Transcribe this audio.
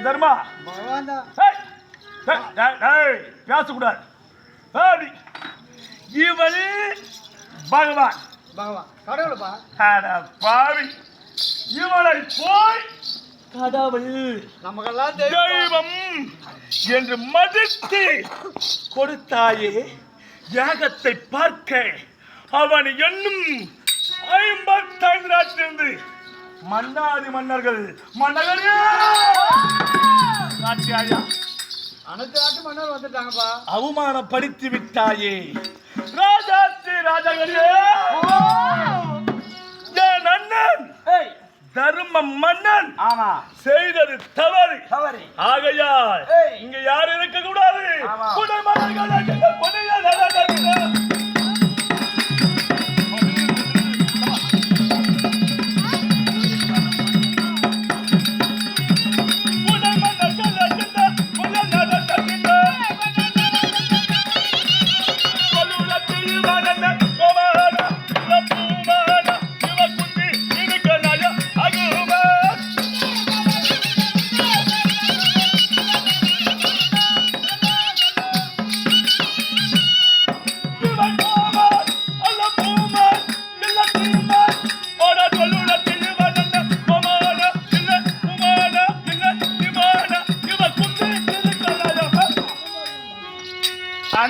தர்மா பேசக்கூடாது. இவன் பகவான் பாவி. இவனை போய் கடவுள் நமக்கெல்லாம் தெய்வம் என்று மதித்து கொடுத்தாயே. யாகத்தை பார்க்க அவன் என்னும் 55 நாட்டிலிருந்து மன்னாதி மன்னர்கள் மன்னர்களே அனைத்து நாட்டு மன்னர் வந்துட்டாங்கப்பா. அவமானப்படுத்தி விட்டாயே ராஜாச்சி ராஜாங்களே. என் அண்ணன் தர்ம மன்னன் செய்தது தவறு. ஆகையால் இங்க யாரும் இருக்க கூடாது.